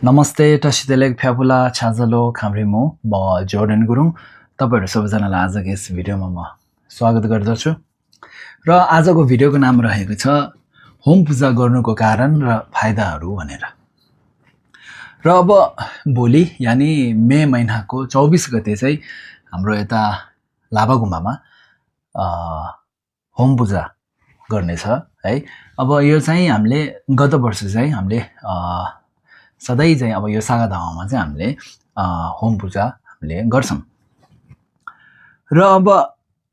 नमस्ते टसितेलेक फ्यापुला छाजलो खाम्रिमो म जोर्डन गुरुङ तपाईहरु सबैजनालाई आजको यस भिडियोमा म स्वागत गर्दछु र आजको भिडियोको नाम रहेको छ होम पूजा गर्नुको कारण र फाइदाहरू भनेर। र अब भोलि यानी मे महिनाको 24 गते चाहिँ हाम्रो यता लाभा गुम्बामा होम पूजा गर्ने छ है। अब यो चाहिँ हामीले गत वर्ष चाहिँ हामीले सधैँ चाहिँ अब यो सागा धाममा चाहिँ हामीले होम पूजा हामीले गर्छौं र अब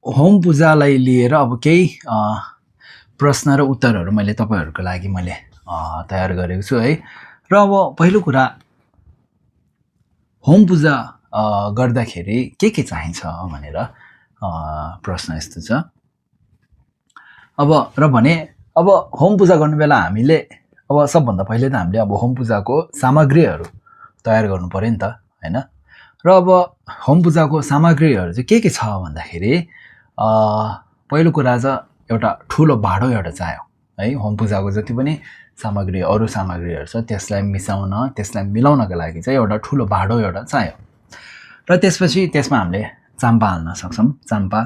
होम पूजालाई लिएर अब केही प्रश्न र उत्तरहरू मैले तपाईहरुको लागि मैले तयार गरेको छु है। र अब पहिलो कुरा होम पूजा गर्दाखेरि के चाहिन्छ भनेर प्रश्न यस्तो छ। अब र भने अब होम पूजा गर्ने बेला हामीले अब सबभन्दा पहिले त हामीले अब होम पूजाको सामग्रीहरू तयार गर्नु पर्यो नि त हैन। र अब होम पूजाको सामग्रीहरू चाहिँ के छ भन्दाखेरि पहिलो कुरा चाहिँ एउटा ठुलो भाडो एउटा चाहियो है। होम पूजाको जति पनि सामग्री अरु सामग्रीहरू छ त्यसलाई मिसाउन त्यसलाई मिलाउनको लागि चाहिँ एउटा ठुलो भाडो एउटा चाहियो। र त्यसपछि त्यसमा हामीले चाम्पा हाल्न सक्छौं, चाम्पा,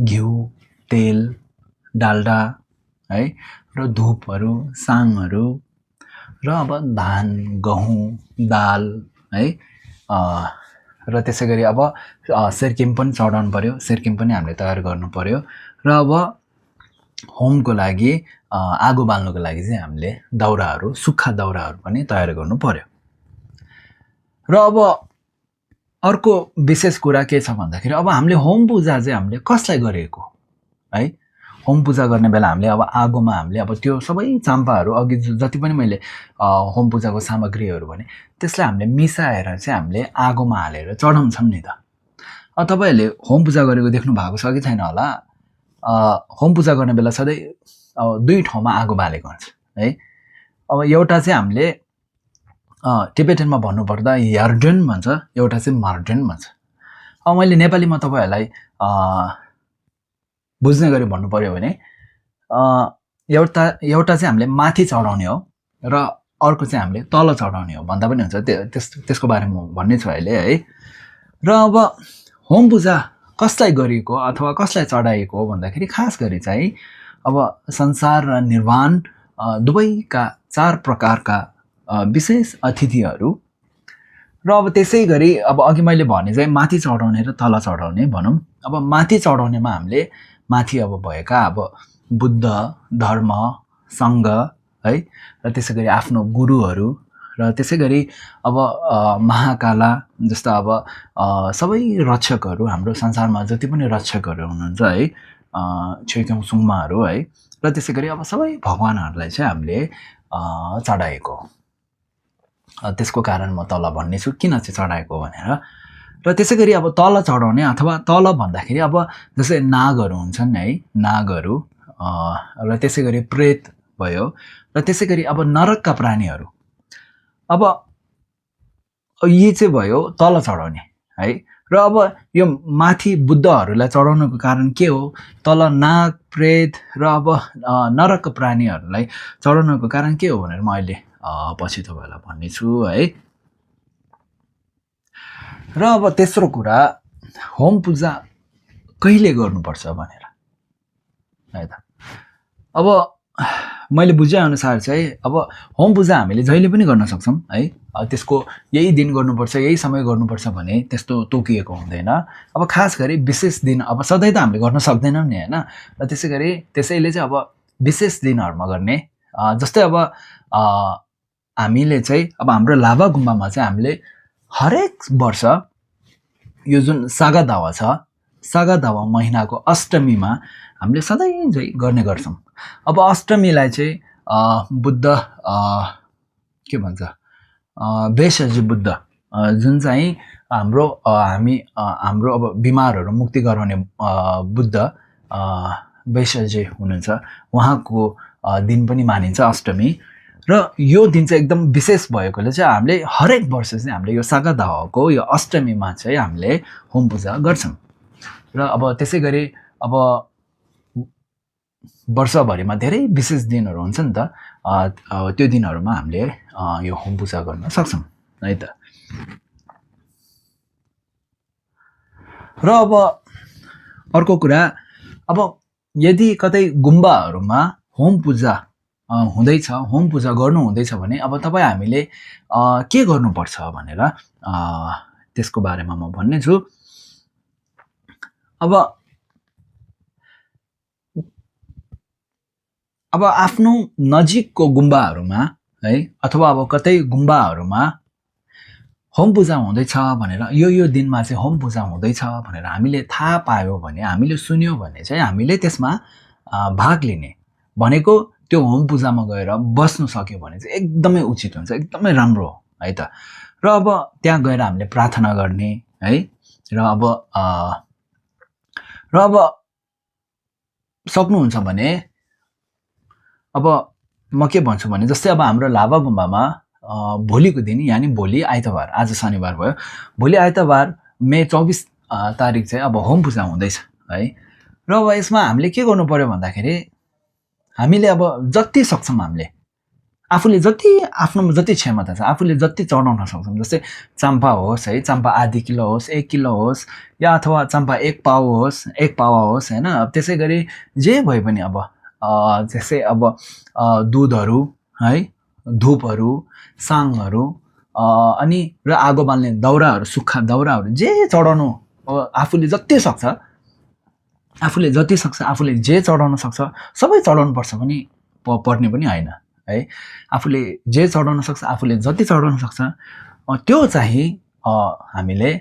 घिउ, तेल, डाल्डा है र धूपहरू, साङहरू र अब धान, गहुँ, दाल है र त्यसैगरी अब सिरकिम पनि चढाउनु पर्यो, सिरकिम पनि हामीले तयार गर्नु पर्यो। र अब होमको लागि आगो बाल्नको लागि चाहिँ हामीले दाउराहरू, सुक्खा दाउराहरू पनि तयार गर्नु पर्यो। र अब अर्को विशेष कुरा के छ भन्दाखेरि अब हामीले होम पूजा चाहिँ हामीले कसलाई गरेको है। होम पूजा गर्ने बेला हामीले अब आगोमा हामीले अब त्यो सबै चाम्पाहरू अघि जति पनि मैले होम पूजाको सामग्रीहरू भने त्यसलाई हामीले मिसाएर चाहिँ हामीले आगोमा हालेर चढाउँछौं नि त। तपाईहरुले होम पूजा गरेको देख्नु भएको छ कि छैन होला। होम पूजा गर्ने बेला सधैँ दुई ठाउँमा आगो बालेको हुन्छ है। अब एउटा चाहिँ हामीले टिबेटनमा भन्नुपर्दा यार्डेन भन्छ, एउटा चाहिँ मार्डेन भन्छ। अब मैले नेपालीमा तपाईहरुलाई बुझ्ने गरी भन्नु पर्यो भने एउटा चाहिँ हामीले माथि चढाउने हो र अर्को चाहिँ हामीले तल चढाउने हो भन्दा पनि हुन्छ। त्यसको बारेमा भन्ने छु अहिले है। र अब होम पूजा कसलाई गरिएको अथवा कसलाई चढाइएको भन्दाखेरि खास गरी चाहिँ अब संसार र निर्वाण दुवैका चार प्रकारका विशेष अतिथिहरू र अब त्यसैगरी अब अघि मैले भने चाहिँ माथि चढाउने र तल चढाउने भनौं। अब माथि चढाउनेमा हामीले माथि अब भएका अब बुद्ध, धर्म, संघ है र त्यसैगरी आफ्नो गुरुहरू र त्यसैगरी अब महाकाला जस्ता अब सबै रक्षकहरू हाम्रो संसारमा जति पनि रक्षकहरू हुनुहुन्छ है, छेक्योङ सुङमाहरू है र त्यसैगरी अब सबै भगवानहरूलाई चाहिँ हामीले चढाएको। त्यसको कारण म तल भन्ने छु किन चाहिँ चढाएको भनेर। र त्यसैगरी अब तल चढाउने अथवा तल भन्दाखेरि अब जस्तै नागहरू हुन्छन् है, नागहरू र त्यसैगरी प्रेत भयो र त्यसैगरी अब नरकका प्राणीहरू। अब यी चाहिँ भयो तल चढाउने है। र अब यो माथि बुद्धहरूलाई चढाउनको कारण के हो, तल नाग, प्रेत र अब नरकका प्राणीहरूलाई चढाउनको कारण के हो भनेर म अहिले पछि तपाईहरुलाई भन्ने छु है। र अब तेस्रो कुरा होम पूजा कहिले गर्नुपर्छ भनेर है त। अब मैले बुझे अनुसार चाहिँ अब होम पूजा हामीले जहिले पनि गर्न सक्छौं है। त्यसको यही दिन गर्नुपर्छ, यही समय गर्नुपर्छ भने त्यस्तो तोकिएको हुँदैन। अब खास गरी विशेष दिन अब सधैँ त हामीले गर्न सक्दैनौं नि हैन। र त्यसैगरी त्यसैले चाहिँ अब विशेष दिनहरुमा गर्ने जस्तै अब हामीले चाहिँ अब हाम्रो लाभा गुम्बामा चाहिँ हामीले हरेक वर्ष यो जुन सागा दावा छ, सागा दावा महिनाको अष्टमीमा हामीले सधैँ चाहिँ गर्ने गर्छौं। अब अष्टमीलाई चाहिँ बुद्ध के भन्छ वेशजी बुद्ध जुन चाहिँ हाम्रो हाम्रो अब बिमारहरू मुक्ति गराउने बुद्ध वेशजी हुनुहुन्छ, उहाँको दिन पनि मानिन्छ अष्टमी। र यो दिन चाहिँ एकदम विशेष भएकोले चाहिँ हामीले हरेक वर्ष चाहिँ हामीले यो सागा दावाको यो अष्टमीमा चाहिँ हामीले होम पूजा गर्छौं। र अब त्यसैगरी अब वर्षभरिमा धेरै विशेष दिनहरू हुन्छ नि त। त्यो दिनहरूमा हामीले यो होम पूजा गर्न सक्छौँ है त। र अब अर्को कुरा, अब यदि कतै गुम्बाहरूमा होम पूजा हुँदैछ, होम पूजा गर्नु हुँदैछ भने अब तपाईँ हामीले के गर्नुपर्छ भनेर त्यसको बारेमा म भन्ने छु। अब आफ्नो नजिकको गुम्बाहरूमा है, अथवा अब कतै गुम्बाहरूमा होम पूजा हुँदैछ भनेर यो दिनमा चाहिँ होम पूजा हुँदैछ भनेर हामीले थाहा पायो भने, हामीले सुन्यो भने चाहिँ हामीले त्यसमा भाग लिने, भनेको त्यो होम पूजामा गएर बस्नु सक्यो भने चाहिँ एकदमै उचित हुन्छ, एकदमै राम्रो हो है त। र अब त्यहाँ गएर हामीले प्रार्थना गर्ने है, र अब सक्नुहुन्छ भने अब म के भन्छु भने, जस्तै अब हाम्रो लाभा गुम्बामा भोलिको दिन, यानि भोलि आइतबार, आज शनिबार भयो, भोलि आइतबार मे 24 तारिक चाहिँ अब होम पूजा हुँदैछ है। र अब यसमा हामीले के गर्नु पर्यो भन्दाखेरि, हामीले अब जति सक्छौँ हामीले आफूले आफ्नोमा जति क्षमता छ आफूले जति चढाउन सक्छौँ, जस्तै चाम्पा होस् है, चाम्पा आधी किलो होस्, 1 किलो होस्, या अथवा चाम्पा 1 पावा होस् होइन। त्यसै गरी जे भए पनि अब जस्तै अब दुधहरू है, धुपहरू, साङहरू, अनि र आगो बाल्ने दाउराहरू, सुक्खा दाउराहरू, जे चढाउनु आफूले जति सक्छ, आफूले जे चढाउन सक्छ सबै चढाउनु पर्छ पनि पर्ने पनि होइन है। आफूले जे चढाउन सक्छ, आफूले जति चढाउन सक्छ त्यो चाहिँ हामीले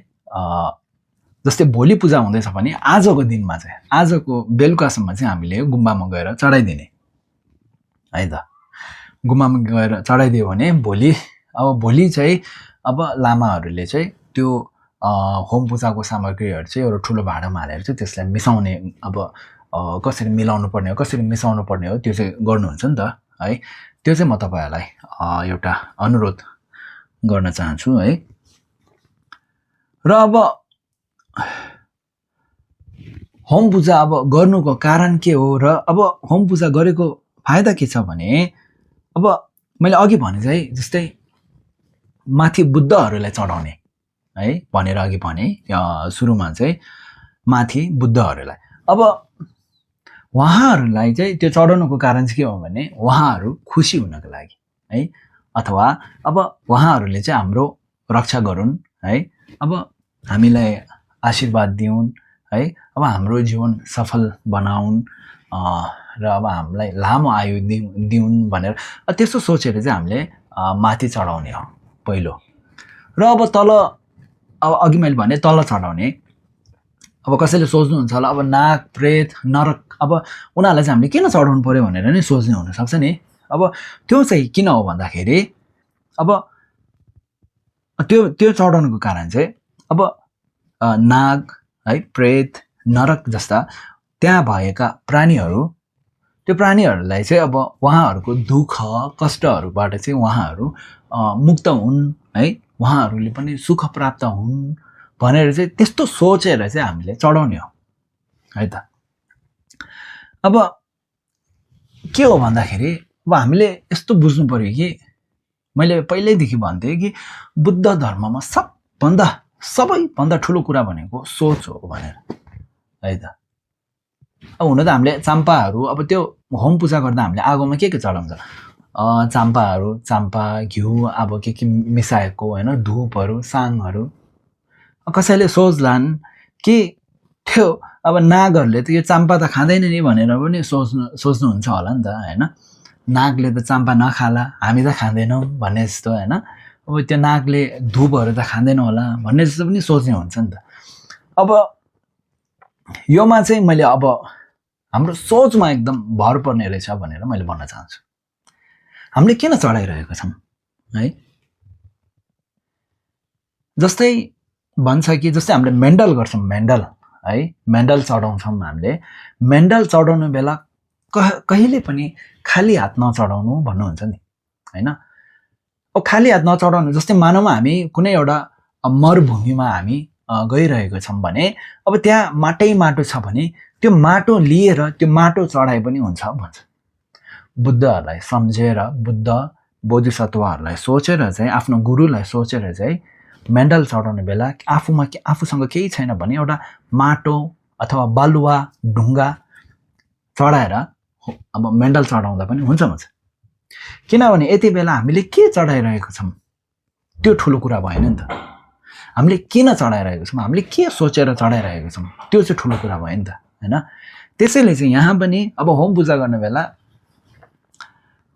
जस्तै भोलि पूजा हुँदैछ भने आजको दिनमा चाहिँ, आजको बेलुकासम्म चाहिँ हामीले गुम्बामा गएर चढाइदिने है त। गुम्बामा गएर चढाइदियो भने भोलि चाहिँ अब लामाहरूले चाहिँ त्यो होम पूजाको सामग्रीहरू चाहिँ एउटा ठुलो भाँडामा हालेर चाहिँ त्यसलाई मिसाउने, अब कसरी मिलाउनु पर्ने हो, कसरी मिसाउनु पर्ने हो, त्यो चाहिँ गर्नुहुन्छ नि त है। त्यो चाहिँ म तपाईँहरूलाई एउटा अनुरोध गर्न चाहन्छु है। र अब होम पूजा अब गर्नुको कारण के हो, र अब होम पूजा गरेको फाइदा के छ भने, अब मैले अघि भने चाहिँ जस्तै माथि बुद्धहरूलाई चढाउने है भनेर अघि भने, सुरुमा चाहिँ माथि बुद्धहरूलाई, अब उहाँहरूलाई चाहिँ त्यो चढाउनुको कारण चाहिँ के हो भने उहाँहरू खुसी हुनको लागि है, अथवा अब उहाँहरूले चाहिँ हाम्रो रक्षा गरून् है, अब हामीलाई आशीर्वाद दिउन् है, अब हाम्रो जीवन सफल बनाउन् र अब हामीलाई लामो आयु दिउन् भनेर त्यस्तो सोचेर चाहिँ हामीले माथि चढाउने हो पहिलो। र अब तल, अब अघि मैले भने तल चढाउने, अब कसैले सोच्नुहुन्छ होला अब नाग, प्रेत, नरक, अब उनीहरूलाई चाहिँ हामीले किन चढाउनु पर्यो भनेर नि सोच्ने हुनसक्छ नि। अब त्यो चाहिँ किन हो भन्दाखेरि, अब त्यो चढाउनुको कारण चाहिँ अब नाग है, प्रेत, नरक जस्ता त्यहाँ भएका प्राणीहरू, त्यो प्राणीहरूलाई चाहिँ अब उहाँहरूको दुःख कष्टहरूबाट चाहिँ उहाँहरू मुक्त हुन् है, उहाँहरूले पनि सुख प्राप्त हुन् भनेर चाहिँ त्यस्तो सोचेर चाहिँ हामीले चढाउने हो है त। अब के हो भन्दाखेरि, अब हामीले यस्तो बुझ्नु पर्यो कि मैले पहिल्यैदेखि भन्थेँ कि बुद्ध धर्ममा सबैभन्दा ठुलो कुरा भनेको सोच हो भनेर है त। अब हुन त हामीले चाम्पाहरू, अब त्यो होम पूजा गर्दा हामीले आगोमा के चढाउँछ, चाम्पा, घिउ, अब के मिसाएको होइन, धुपहरू, साङहरू। कसैले सोच्लान् कि त्यो अब नागहरूले त यो चाम्पा त खाँदैन नि भनेर पनि सोच्नुहुन्छ होला नि त होइन। नागले त चाम्पा नखाला, हामी त खाँदैनौँ भन्ने जस्तो होइन। अब त्यो नागले धुपहरू त खाँदैन होला भन्ने जस्तो पनि सोच्ने हुन्छ नि त। अब योमा चाहिँ मैले अब हाम्रो सोचमा एकदम भर पर्ने रहेछ भनेर मैले भन्न चाहन्छु। हामीले किन चढाइरहेको छौँ है, जस्तै भन्छ कि जस्तै हामीले मेन्डल गर्छौँ, मेन्डल चढाउँछौँ हामीले। मेन्डल चढाउनु बेला कहिले पनि खाली हात नचढाउनु भन्नुहुन्छ नि होइन। अब खाली हात नचढाउनु, जस्तै मानौँ हामी कुनै एउटा मरुभूमिमा हामी गइरहेको छौँ भने अब त्यहाँ माटो छ भने त्यो माटो लिएर त्यो माटो चढाए पनि हुन्छ भन्छ। बुद्धहरूलाई सम्झेर बुद्ध बोधिसत्वहरूलाई सोचेर चाहिँ आफ्नो गुरुलाई सोचेर चाहिँ मेन्डल चढाउने बेला आफूसँग केही छैन भने एउटा माटो अथवा बालुवा ढुङ्गा चढाएर अब मेन्डल चढाउँदा पनि हुन्छ। किनभने यति बेला हामीले के चढाइरहेको छौँ त्यो ठुलो कुरा भएन नि त। हामीले किन चढाइरहेको छौँ, हामीले के सोचेर चढाइरहेको छौँ त्यो चाहिँ ठुलो कुरा भयो नि त होइन। त्यसैले चाहिँ यहाँ पनि अब होम पूजा गर्ने बेला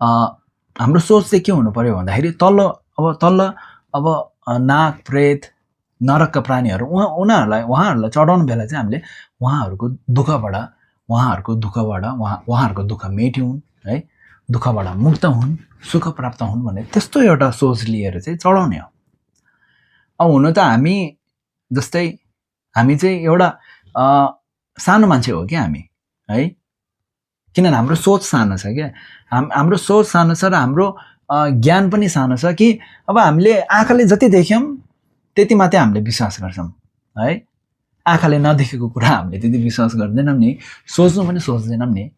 हाम्रो सोच चाहिँ के हुनु पर्यो भन्दाखेरि तल्लो अब नाग प्रेत नरकका प्राणीहरू उहाँहरूलाई चढाउनु बेला चाहिँ हामीले उहाँहरूको दुःख मेट्युन् है, दुःखबाट मुक्त हुन्, सुख प्राप्त हुन् भन्ने त्यस्तो एउटा सोच लिएर चाहिँ चढाउने हो। अब हुन त हामी चाहिँ एउटा सानो मान्छे हो क्या हामी है, किनभने हाम्रो सोच सानो छ क्या। हाम्रो सोच सानो छ र हाम्रो ज्ञान पनि सानो छ कि अब हामीले आँखाले जति देख्यौँ त्यति मात्रै हामीले विश्वास गर्छौँ है। आँखाले नदेखेको कुरा हामीले त्यति विश्वास गर्दैनौँ नि, सोच्नु पनि सोच्दैनौँ नि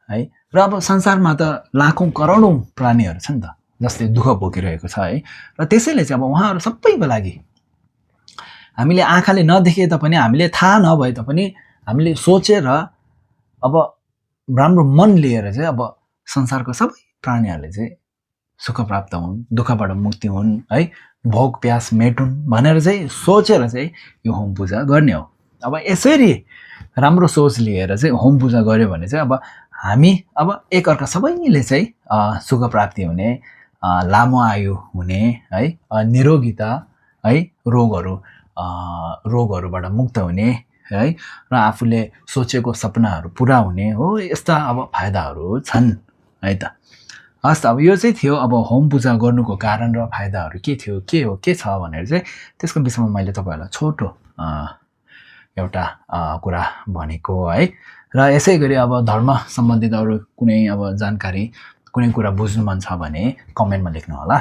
है। र अब संसारमा त लाखौँ करोडौँ प्राणीहरू छ नि त जसले दुःख भोगिरहेको छ है। र त्यसैले चाहिँ अब उहाँहरू सबैको लागि हामीले आँखाले नदेखे तापनि, हामीले थाहा नभए तापनि हामीले सोचेर अब राम्रो मन लिएर चाहिँ अब संसारको सबै प्राणीहरूले चाहिँ सुख प्राप्त हुन्, दुःखबाट मुक्ति हुन् है, भोक प्यास मेटुन् भनेर चाहिँ सोचेर चाहिँ यो होम पूजा गर्ने हो। अब यसरी राम्रो सोच लिएर चाहिँ होम पूजा गऱ्यो भने चाहिँ अब हामी अब एकअर्का सबैले चाहिँ सुख प्राप्ति हुने, लामो आयु हुने है, निरोगिता है, रोगहरूबाट मुक्त हुने है, र आफूले सोचेको सपनाहरू पुरा हुने हो, यस्ता अब फाइदाहरू छन् है त। हस्, अब यो चाहिँ थियो अब होम पूजा गर्नुको कारण र फाइदाहरू के थियो, के छ भनेर चाहिँ त्यसको विषयमा मैले तपाईँहरूलाई छोटो एउटा कुरा भनेको है। र यसै गरी अब धर्म सम्बन्धित अरू कुनै अब जानकारी, कुनै कुरा बुझ्नु मन छ भने कमेन्टमा लेख्नु होला,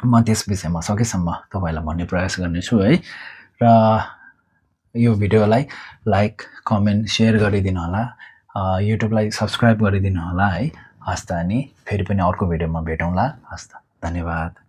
म त्यस विषयमा सकेसम्म तपाईँलाई भन्ने प्रयास गर्नेछु है। र यो भिडियोलाई लाइक कमेन्ट सेयर गरिदिनु होला, युट्युबलाई सब्सक्राइब गरिदिनु होला है। हस् त, अनि फेरि पनि अर्को भिडियोमा भेटौँला। हस् त, धन्यवाद।